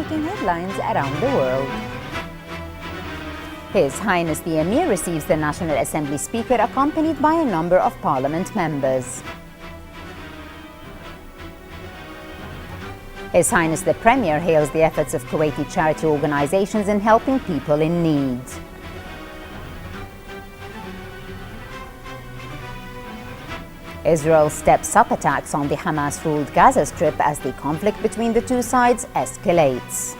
making headlines around the world. His Highness the Emir receives the National Assembly Speaker accompanied by a number of Parliament members. His Highness the Premier hails the efforts of Kuwaiti charity organizations in helping people in need. Israel steps up attacks on the Hamas-ruled Gaza Strip as the conflict between the two sides escalates.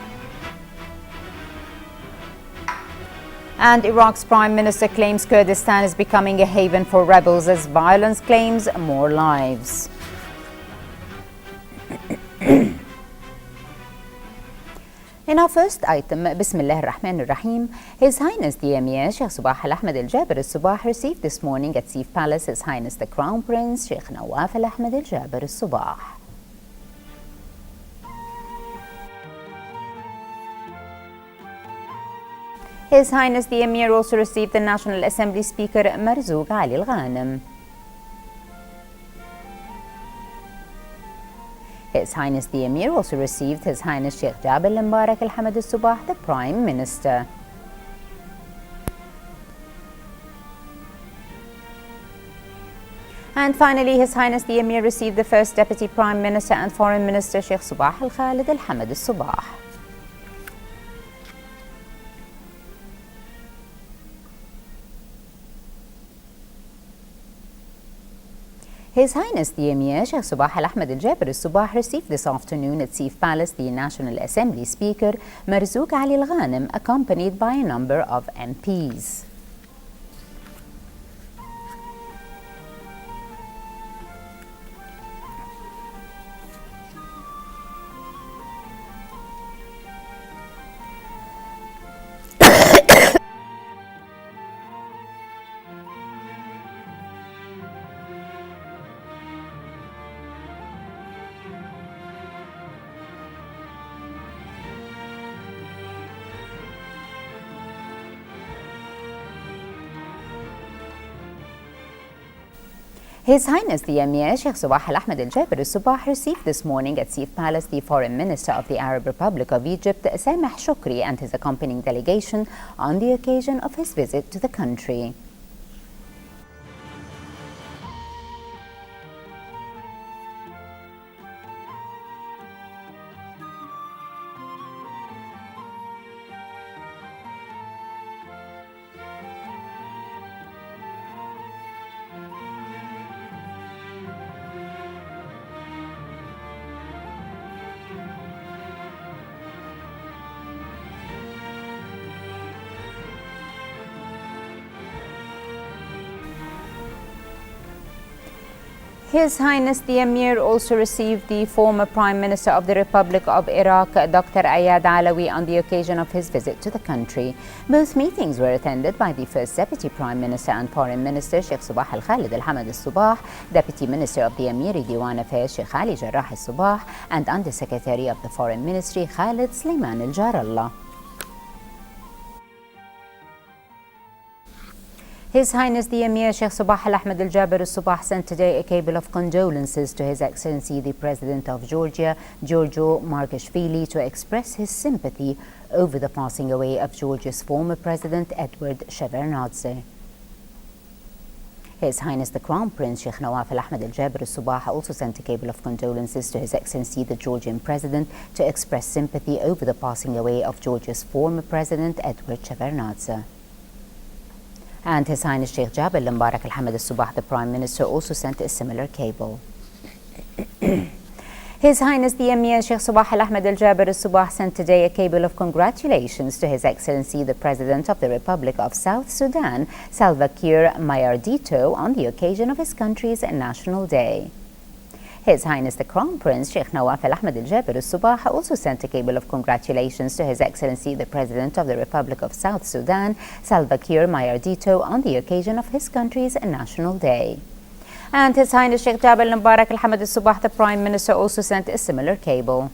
And Iraq's Prime Minister claims Kurdistan is becoming a haven for rebels as violence claims more lives. In our first item, Bismillah ar-Rahman ar-Rahim, His Highness the Emir Sheikh Sabah Al-Ahmed Al-Jaber Al-Sabah received this morning at Sif Palace His Highness the Crown Prince Sheikh Nawaf Al-Ahmed Al-Jaber Al-Sabah. His Highness the Emir also received the National Assembly Speaker Marzouk Ali Al-Ghanem. His Highness the Emir also received His Highness Sheikh Jabal Mbarak Al-Hamad Al-Sabah, the Prime Minister. And finally, His Highness the Emir received the First Deputy Prime Minister and Foreign Minister Sheikh Sabah Al-Khalid Al-Hamad Al-Sabah. His Highness the Emir Sheikh Sabah Al-Ahmed Al-Jaber Al-Sabah received this afternoon at Sif Palace the National Assembly Speaker Marzouk Ali Al-Ghanem, accompanied by a number of MPs. His Highness the Emir Sheikh Sabah Al-Ahmed Al-Jaber Al-Sabah received this morning at Sif Palace the Foreign Minister of the Arab Republic of Egypt, Sameh Shukri, and his accompanying delegation on the occasion of his visit to the country. His Highness the Emir also received the former Prime Minister of the Republic of Iraq, Dr. Ayad Alawi, on the occasion of his visit to the country. Both meetings were attended by the First Deputy Prime Minister and Foreign Minister Sheikh Sabah Al-Khalid Al-Hamad Al-Sabah, Deputy Minister of the Emiri Diwan Affairs Sheikh Ali Jarrah Al-Sabah, and Under Secretary of the Foreign Ministry Khalid Sleiman Al-Jarallah. His Highness the Emir Sheikh Sabah Al-Ahmed Al-Jaber Al-Sabah sent today a cable of condolences to His Excellency the President of Georgia, Giorgio Margashvili, to express his sympathy over the passing away of Georgia's former President Edward Shevardnadze. His Highness the Crown Prince Sheikh Nawaf Al-Ahmed Al-Jaber Al-Sabah also sent a cable of condolences to His Excellency the Georgian President to express sympathy over the passing away of Georgia's former President Edward Shevardnadze. And His Highness Sheikh Jabal Mbarak Al-Hamad Al-Sabah, the Prime Minister, also sent a similar cable. His Highness the Emir Sheikh Sabah Al-Ahmed Al-Jaber Al-Sabah sent today a cable of congratulations to His Excellency the President of the Republic of South Sudan, Salva Kiir Mayardito, on the occasion of his country's National Day. His Highness the Crown Prince Sheikh Nawaf Al-Ahmed Al-Jaber Al-Sabah also sent a cable of congratulations to His Excellency the President of the Republic of South Sudan, Salva Kiir Mayardito, on the occasion of his country's National Day. And His Highness Sheikh Jabal Mbarak Al-Hamad Al-Sabah, the Prime Minister, also sent a similar cable.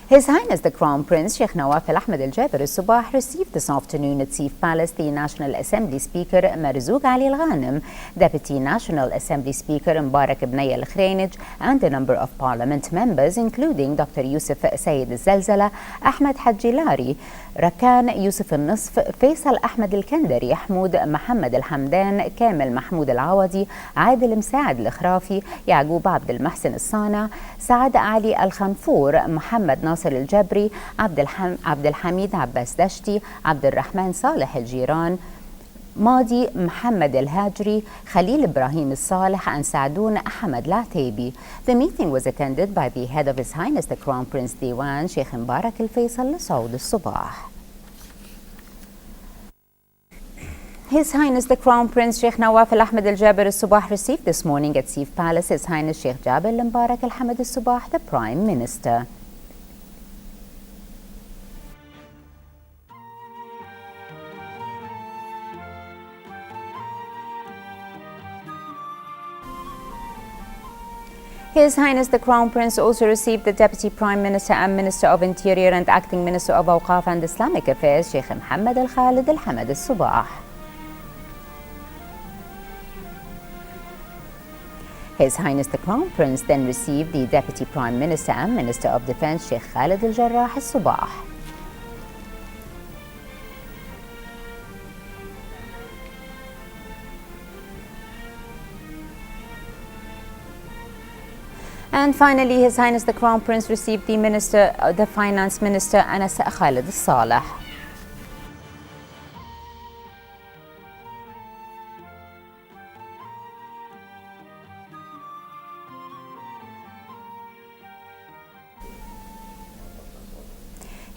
His Highness the Crown Prince Sheikh Nawaf Al Ahmed Al Jaber Al Subah received this afternoon at Sif Palace the National Assembly Speaker Marzouk Ali Al Ghanem, Deputy National Assembly Speaker Mbarak Ibnay Al Khrainij, and a number of Parliament members including Dr. Yusuf Sayyid Al Zalzala, Ahmed Hajjilari, Rakan Yusuf Al Nisf, Faisal Ahmed Al Kandari, Ahmoud Mohammed Al Hamdan, Kamil Mahmoud Al Awadi, Adil Msaad Al Khrafi, Yaqub Abd Al Mahsen Al Sana, Saad Ali Al Khamfour, Muhammad Nasser Al Jabri, Abd Al Hamid Abbas Dashti, Abd Al Rahman Saleh Al Jiran, Madi Muhammad Al Hajri, Khalil Ibrahim Al Saleh, and Saadun Ahmed Lataybi. The meeting was attended by the head of His Highness the Crown Prince Diwan Sheikh Mbarak Al Faisal Al Saud Al Subah. His Highness the Crown Prince Sheikh Nawaf Al Ahmed Al Jaber Al Subah received this morning at Sif Palace His Highness Sheikh Jaber Al Mbarak Al Hamad Al Subah, the Prime Minister. His Highness the Crown Prince also received the Deputy Prime Minister and Minister of Interior and Acting Minister of Awqaf and Islamic Affairs Sheikh Mohammed Al Khalid Al Hamad Al Subah. His Highness the Crown Prince then received the Deputy Prime Minister and Minister of Defence Sheikh Khalid Al Jarrah Al Subah. And finally, His Highness the Crown Prince received the Finance Minister Anas Khalid Al Saleh.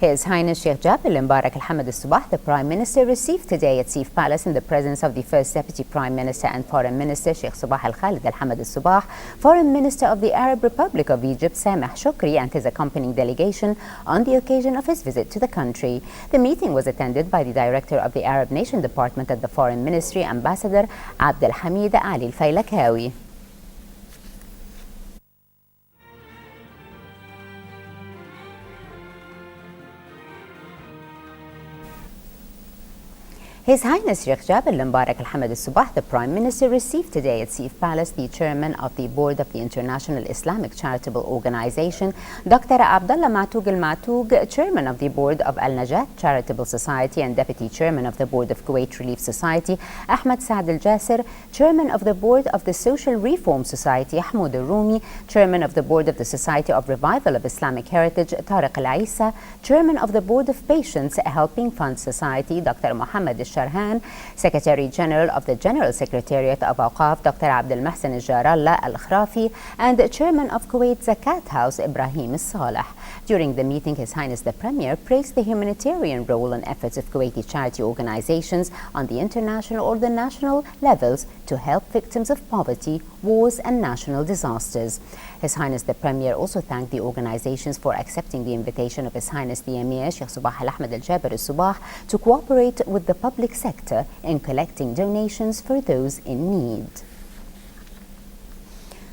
His Highness Sheikh Jaber Al Mbarak Al Hamad Al Subah, the Prime Minister, received today at Sif Palace in the presence of the First Deputy Prime Minister and Foreign Minister Sheikh Subah Al Khalid Al Hamad Al Subah, Foreign Minister of the Arab Republic of Egypt Sameh Shukri, and his accompanying delegation on the occasion of his visit to the country. The meeting was attended by the Director of the Arab Nation Department at the Foreign Ministry, Ambassador Abd Al Hamid Ali Al Faylakawi. His Highness Sheikh Jaber Al Mbarak Al Hamad Al Subah, the Prime Minister, received today at Sif Palace the Chairman of the Board of the International Islamic Charitable Organization, Dr. Abdullah Matoug Al Matoug, Chairman of the Board of Al Najat Charitable Society and Deputy Chairman of the Board of Kuwait Relief Society, Ahmed Saad Al Jasser, Chairman of the Board of the Social Reform Society, Ahmoud Al Rumi, Chairman of the Board of the Society of Revival of Islamic Heritage, Tariq Al Isa, Chairman of the Board of Patients Helping Fund Society, Dr. Mohammed Al Sharhan, Secretary General of the General Secretariat of Awqaf, Dr. Abdul Mahsen Al Jarallah Al Khrafi, and Chairman of Kuwait Zakat House, Ibrahim Al Saleh. During the meeting, His Highness the Premier praised the humanitarian role and efforts of Kuwaiti charity organizations on the international or the national levels to help victims of poverty, wars, and national disasters. His Highness the Premier also thanked the organizations for accepting the invitation of His Highness the Emir Sheikh Subah Al Ahmed Al Jaber Al Subah to cooperate with the public sector in collecting donations for those in need.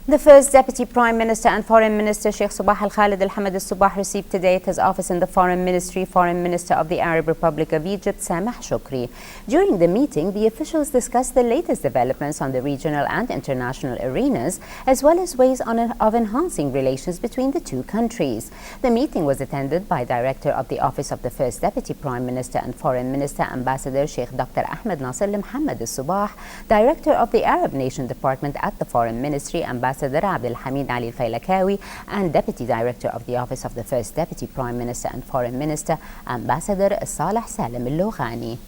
The First Deputy Prime Minister and Foreign Minister Sheikh Subah Al Khalid Al Hamad Al Subah received today at his office in the Foreign Ministry Foreign Minister of the Arab Republic of Egypt Sameh Shukri. During the meeting, the officials discussed the latest developments on the regional and international arenas, as well as ways of enhancing relations between the two countries. The meeting was attended by Director of the Office of the First Deputy Prime Minister and Foreign Minister Ambassador Sheikh Dr. Ahmed Nasser Al Mohammed Al Subah, Director of the Arab Nation Department at the Foreign Ministry Ambassador Abd Al Hamid Ali Al Faylakawi, and Deputy Director of the Office of the First Deputy Prime Minister and Foreign Minister Ambassador Saleh Salim Al Loghani.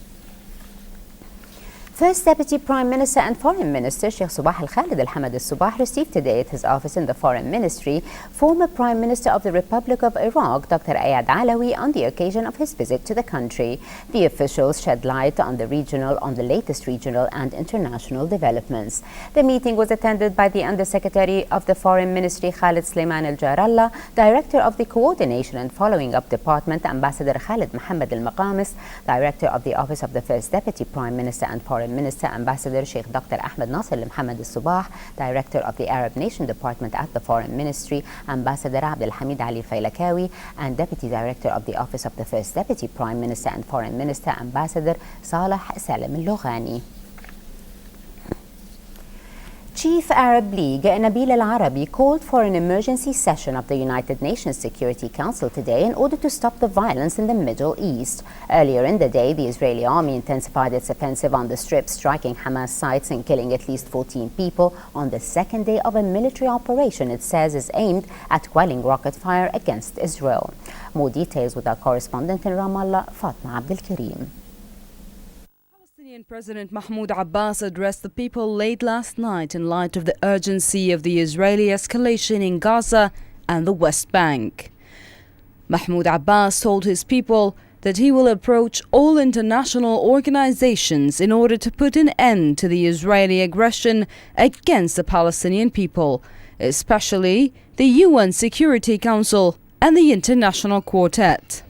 First Deputy Prime Minister and Foreign Minister Sheikh Subah Al Khalid Al Hamad Al Subah received today at his office in the Foreign Ministry former Prime Minister of the Republic of Iraq Dr. Ayad Alawi on the occasion of his visit to the country. The officials shed light on the latest regional and international developments. The meeting was attended by the Undersecretary of the Foreign Ministry Khalid Sulaiman Al Jarallah, Director of the Coordination and Following Up Department Ambassador Khalid Mohammed Al Maqamis, Director of the Office of the First Deputy Prime Minister and Foreign Foreign Minister Ambassador Sheikh Dr. Ahmed Nasser Mohammed Al-Subah, Director of the Arab Nation Department at the Foreign Ministry, Ambassador Abdel Hamid Ali Failakawi, and Deputy Director of the Office of the First Deputy Prime Minister and Foreign Minister, Ambassador Saleh Salem Al-Lughani. Chief Arab League Nabil Al-Arabi called for an emergency session of the United Nations Security Council today in order to stop the violence in the Middle East. Earlier in the day, the Israeli army intensified its offensive on the Strip, striking Hamas sites and killing at least 14 people on the second day of a military operation it says is aimed at quelling rocket fire against Israel. More details with our correspondent in Ramallah, Fatma Abdel Karim. President Mahmoud Abbas addressed the people late last night in light of the urgency of the Israeli escalation in Gaza and the West Bank. Mahmoud Abbas told his people that he will approach all international organizations in order to put an end to the Israeli aggression against the Palestinian people, especially the UN Security Council and the International Quartet.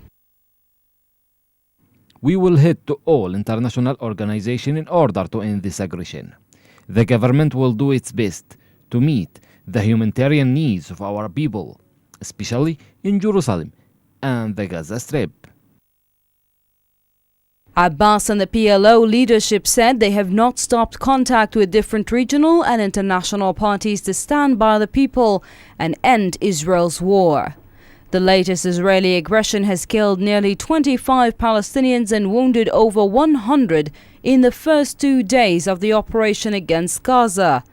We will head to all international organizations in order to end this aggression. The government will do its best to meet the humanitarian needs of our people, especially in Jerusalem and the Gaza Strip. Abbas and the PLO leadership said they have not stopped contact with different regional and international parties to stand by the people and end Israel's war. The latest Israeli aggression has killed nearly 25 Palestinians and wounded over 100 in the first 2 days of the operation against Gaza.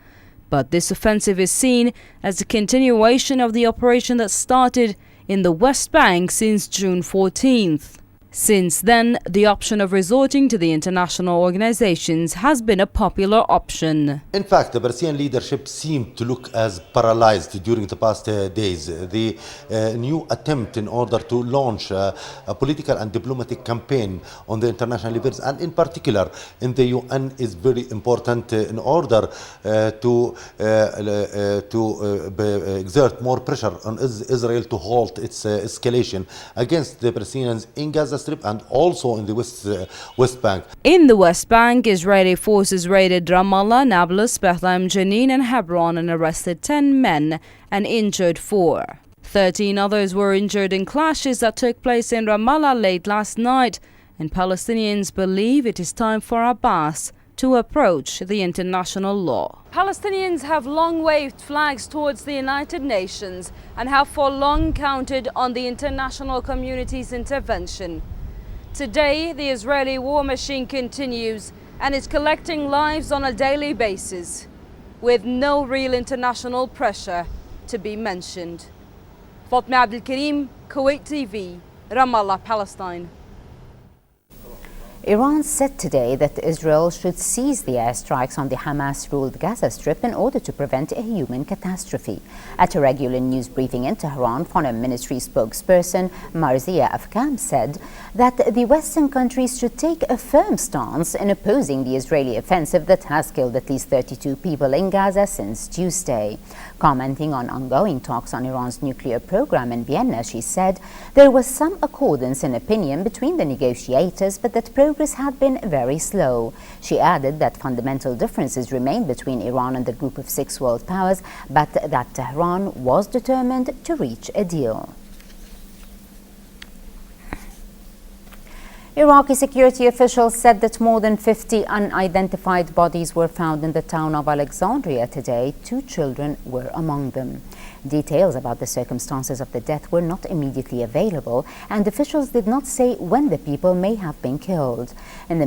But this offensive is seen as a continuation of the operation that started in the West Bank since June 14th. Since then, the option of resorting to the international organizations has been a popular option. In fact, the Palestinian leadership seemed to look as paralyzed during the past days. The new attempt in order to launch a political and diplomatic campaign on the international levels, and in particular in the UN, is very important in order to exert more pressure on Israel to halt its escalation against the Palestinians in Gaza Strip and also in the West Bank. In the West Bank, Israeli forces raided Ramallah, Nablus, Bethlehem, Jenin and Hebron and arrested 10 men and injured 4. 13 others were injured in clashes that took place in Ramallah late last night, and Palestinians believe it is time for Abbas to approach the international law. Palestinians have long waved flags towards the United Nations and have for long counted on the international community's intervention. Today, the Israeli war machine continues and is collecting lives on a daily basis, with no real international pressure to be mentioned. Fatma Abdel Karim, Kuwait TV, Ramallah, Palestine. Iran said today that Israel should cease the airstrikes on the Hamas-ruled Gaza Strip in order to prevent a human catastrophe. At a regular news briefing in Tehran, Foreign Ministry spokesperson Marzia Afkam said that the Western countries should take a firm stance in opposing the Israeli offensive that has killed at least 32 people in Gaza since Tuesday. Commenting on ongoing talks on Iran's nuclear program in Vienna, she said there was some accordance in opinion between the negotiators, but that progress had been very slow. She added that fundamental differences remained between Iran and the group of 6 world powers, but that Tehran was determined to reach a deal. Iraqi security officials said that more than 50 unidentified bodies were found in the town of Alexandria today. 2 children were among them. Details about the circumstances of the death were not immediately available, and officials did not say when the people may have been killed. In the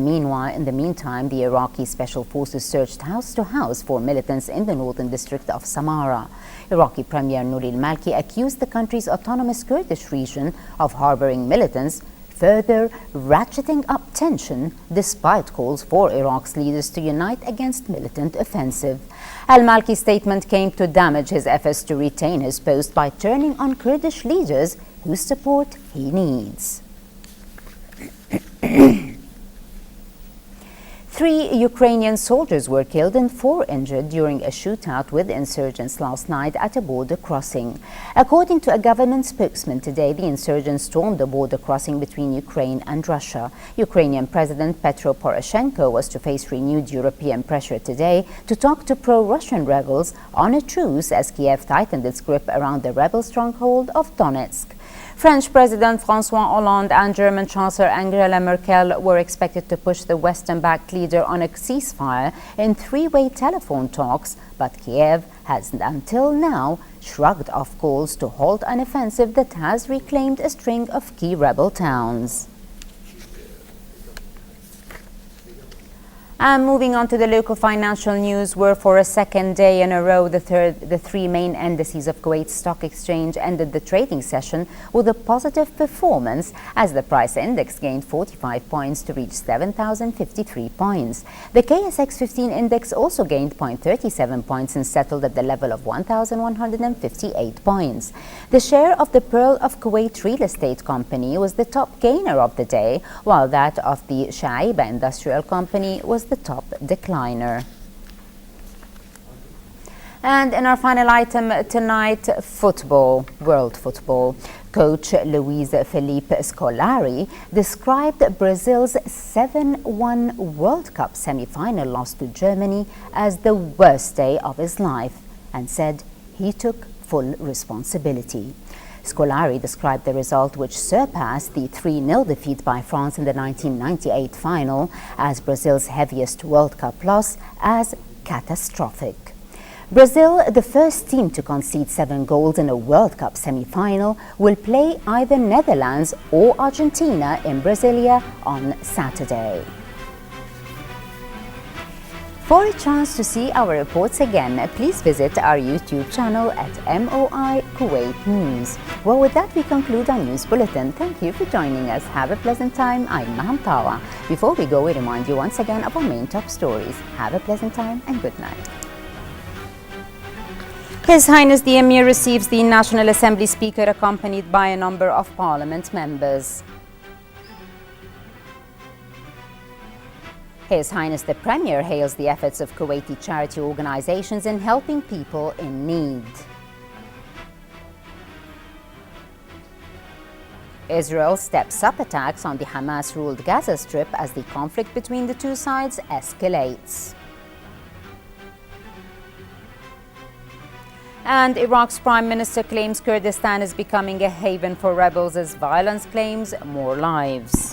meantime, the Iraqi special forces searched house to house for militants in the northern district of Samarra. Iraqi Premier Nouri al-Maliki accused the country's autonomous Kurdish region of harboring militants, further ratcheting up tension despite calls for Iraq's leaders to unite against militant offensive. Al-Malki's statement came to damage his efforts to retain his post by turning on Kurdish leaders whose support he needs. 3 Ukrainian soldiers were killed and 4 injured during a shootout with insurgents last night at a border crossing. According to a government spokesman today, the insurgents stormed the border crossing between Ukraine and Russia. Ukrainian President Petro Poroshenko was to face renewed European pressure today to talk to pro-Russian rebels on a truce as Kiev tightened its grip around the rebel stronghold of Donetsk. French President François Hollande and German Chancellor Angela Merkel were expected to push the Western-backed leader on a ceasefire in 3-way telephone talks, but Kiev has until now shrugged off calls to halt an offensive that has reclaimed a string of key rebel towns. And moving on to the local financial news, where for a second day in a row, the 3 main indices of Kuwait's stock exchange ended the trading session with a positive performance as the price index gained 45 points to reach 7,053 points. The KSX 15 index also gained 0.37 points and settled at the level of 1,158 points. The share of the Pearl of Kuwait Real Estate Company was the top gainer of the day, while that of the Shaiba Industrial Company was the top decliner. And in our final item tonight, football, world football. Coach Luis Felipe Scolari described Brazil's 7-1 World Cup semi-final loss to Germany as the worst day of his life and said he took full responsibility. Scolari described the result, which surpassed the 3-0 defeat by France in the 1998 final as Brazil's heaviest World Cup loss, as catastrophic. Brazil, the first team to concede 7 goals in a World Cup semi-final, will play either Netherlands or Argentina in Brasilia on Saturday. For a chance to see our reports again, please visit our YouTube channel at MOI Kuwait News. Well, with that, we conclude our news bulletin. Thank you for joining us. Have a pleasant time. I'm Maham Tawa. Before we go, we remind you once again of our main top stories. Have a pleasant time and good night. His Highness the Emir receives the National Assembly Speaker accompanied by a number of Parliament members. His Highness the Premier hails the efforts of Kuwaiti charity organizations in helping people in need. Israel steps up attacks on the Hamas-ruled Gaza Strip as the conflict between the two sides escalates. And Iraq's Prime Minister claims Kurdistan is becoming a haven for rebels as violence claims more lives.